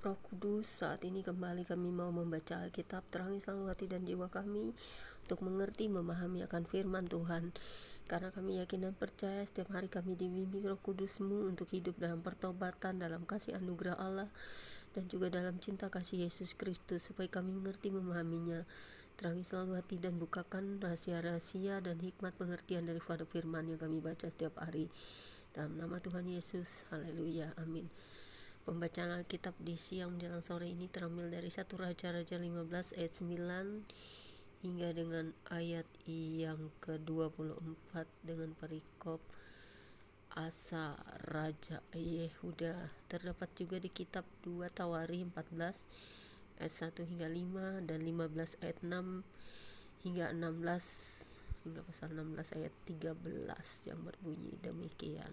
Roh Kudus, saat ini kembali kami mau membaca Alkitab. Terangi selalu hati dan jiwa kami untuk mengerti, memahami akan firman Tuhan. Karena kami yakin dan percaya setiap hari kami dibimbing Roh Kudus-Mu untuk hidup dalam pertobatan, dalam kasih anugerah Allah, dan juga dalam cinta kasih Yesus Kristus, supaya kami mengerti, memahaminya. Terangi selalu hati dan bukakan rahasia-rahasia dan hikmat pengertian daripada firman yang kami baca setiap hari. Dalam nama Tuhan Yesus, haleluya, amin. Pembacaan Alkitab di siang menjelang sore ini terambil dari 1 Raja-Raja 15 ayat 9 hingga dengan ayat yang ke-24 dengan perikop Asa Raja Yehuda. Terdapat juga di kitab 2 Tawari 14 ayat 1 hingga 5 dan 15 ayat 6 hingga 16 hingga pasal 16 ayat 13 yang berbunyi demikian.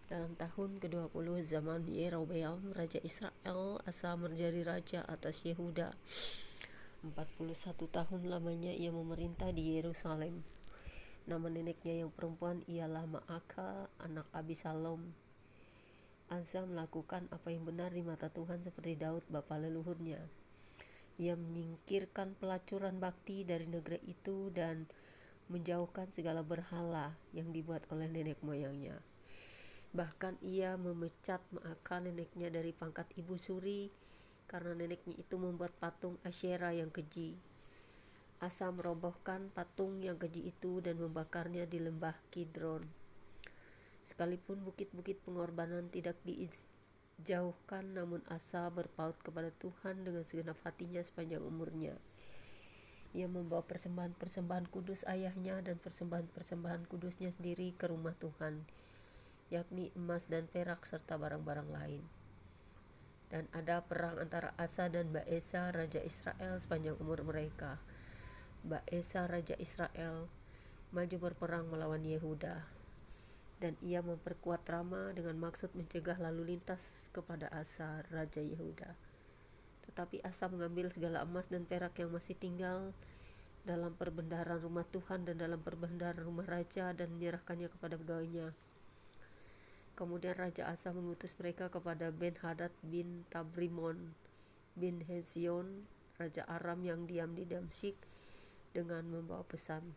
Dalam tahun ke-20 zaman Yerobeam Raja Israel, Asa menjadi raja atas Yehuda. 41 tahun lamanya ia memerintah di Yerusalem. Nama neneknya yang perempuan ialah Ma'aka, anak Abisalom. Asa melakukan apa yang benar di mata Tuhan seperti Daud bapa leluhurnya. Ia menyingkirkan pelacuran bakti dari negeri itu dan menjauhkan segala berhala yang dibuat oleh nenek moyangnya. Bahkan ia memecat Ma'aka neneknya dari pangkat ibu suri karena neneknya itu membuat patung Asyera yang keji. Asa merobohkan patung yang keji itu dan membakarnya di lembah Kidron. Sekalipun bukit-bukit pengorbanan tidak dijauhkan, namun Asa berpaut kepada Tuhan dengan segenap hatinya sepanjang umurnya. Ia membawa persembahan-persembahan kudus ayahnya dan persembahan-persembahan kudusnya sendiri ke rumah Tuhan, yakni emas dan perak serta barang-barang lain. Dan ada perang antara Asa dan Baesa Raja Israel sepanjang umur mereka. Baesa Raja Israel maju berperang melawan Yehuda, dan ia memperkuat Rama dengan maksud mencegah lalu lintas kepada Asa Raja Yehuda. Tetapi Asa mengambil segala emas dan perak yang masih tinggal dalam perbendaharaan rumah Tuhan dan dalam perbendaharaan rumah raja dan menyerahkannya kepada pegawainya. Kemudian Raja Asa mengutus mereka kepada Ben-Hadad bin Tabrimon bin Hezion, Raja Aram yang diam di Damsyik, dengan membawa pesan,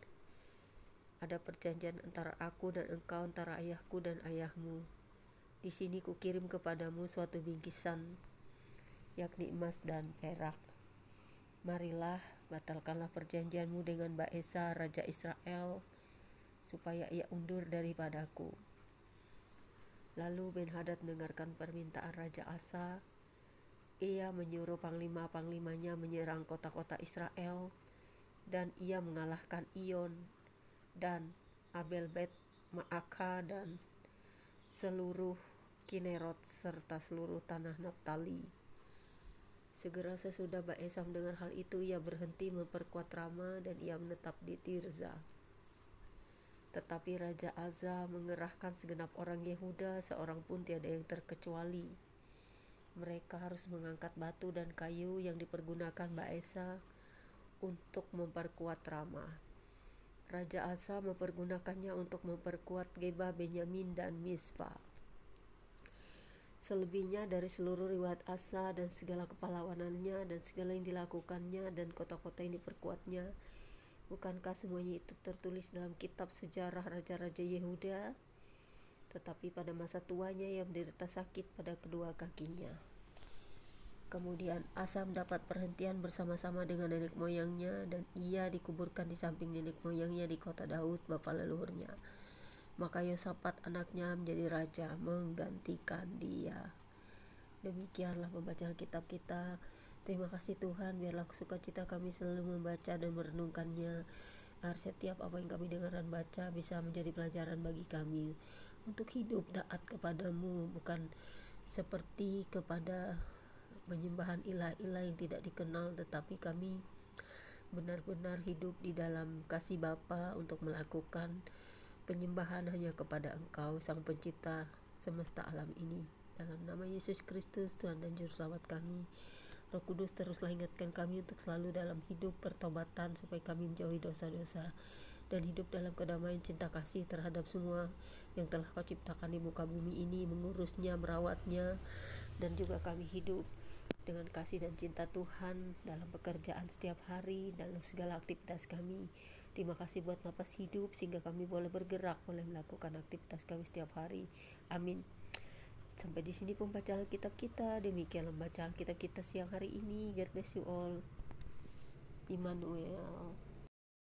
"Ada perjanjian antara aku dan engkau, antara ayahku dan ayahmu. Di sini kukirim kepadamu suatu bingkisan, yakni emas dan perak. Marilah, batalkanlah perjanjianmu dengan Baesa Raja Israel, supaya ia undur daripadaku." Lalu Ben-Hadad mendengarkan permintaan Raja Asa. Ia menyuruh panglima-panglimanya menyerang kota-kota Israel, dan ia mengalahkan Iyon dan Abel Bet Ma'aka dan seluruh Kinerot serta seluruh tanah Naftali. Segera sesudah Baesa mendengar hal itu, ia berhenti memperkuat Rama dan ia menetap di Tirza. Tetapi Raja Asa mengerahkan segenap orang Yehuda, seorang pun tiada yang terkecuali. Mereka harus mengangkat batu dan kayu yang dipergunakan Baesa untuk memperkuat Rama. Raja Asa mempergunakannya untuk memperkuat Geba, Benyamin, dan Mizpa. Selebihnya dari seluruh riwayat Asa dan segala kepahlawanannya dan segala yang dilakukannya dan kota-kota yang diperkuatnya, bukankah semuanya itu tertulis dalam kitab sejarah raja-raja Yehuda? Tetapi pada masa tuanya ia menderita sakit pada kedua kakinya. Kemudian Asa mendapat perhentian bersama-sama dengan nenek moyangnya, dan ia dikuburkan di samping nenek moyangnya di kota Daud bapa leluhurnya. Maka Yosafat anaknya menjadi raja menggantikan dia. Demikianlah pembacaan kitab kita. Terima kasih Tuhan, biarlah sukacita kami selalu membaca dan merenungkannya, agar setiap apa yang kami dengar dan baca bisa menjadi pelajaran bagi kami untuk hidup taat kepadamu, bukan seperti kepada penyembahan ilah-ilah yang tidak dikenal, tetapi kami benar-benar hidup di dalam kasih Bapa untuk melakukan penyembahan hanya kepada Engkau, Sang Pencipta semesta alam ini. Dalam nama Yesus Kristus, Tuhan dan Juru Selamat kami, Roh Kudus teruslah ingatkan kami untuk selalu dalam hidup pertobatan, supaya kami menjauhi dosa-dosa dan hidup dalam kedamaian cinta kasih terhadap semua yang telah Kau ciptakan di muka bumi ini, mengurusnya, merawatnya, dan juga kami hidup dengan kasih dan cinta Tuhan dalam pekerjaan setiap hari, dalam segala aktivitas kami. Terima kasih buat napas hidup sehingga kami boleh bergerak, boleh melakukan aktivitas kami setiap hari. Amin. Sampai di sini pembacaan kitab kita. Demikianlah bacaan kitab kita siang hari ini. God bless you all. Immanuel.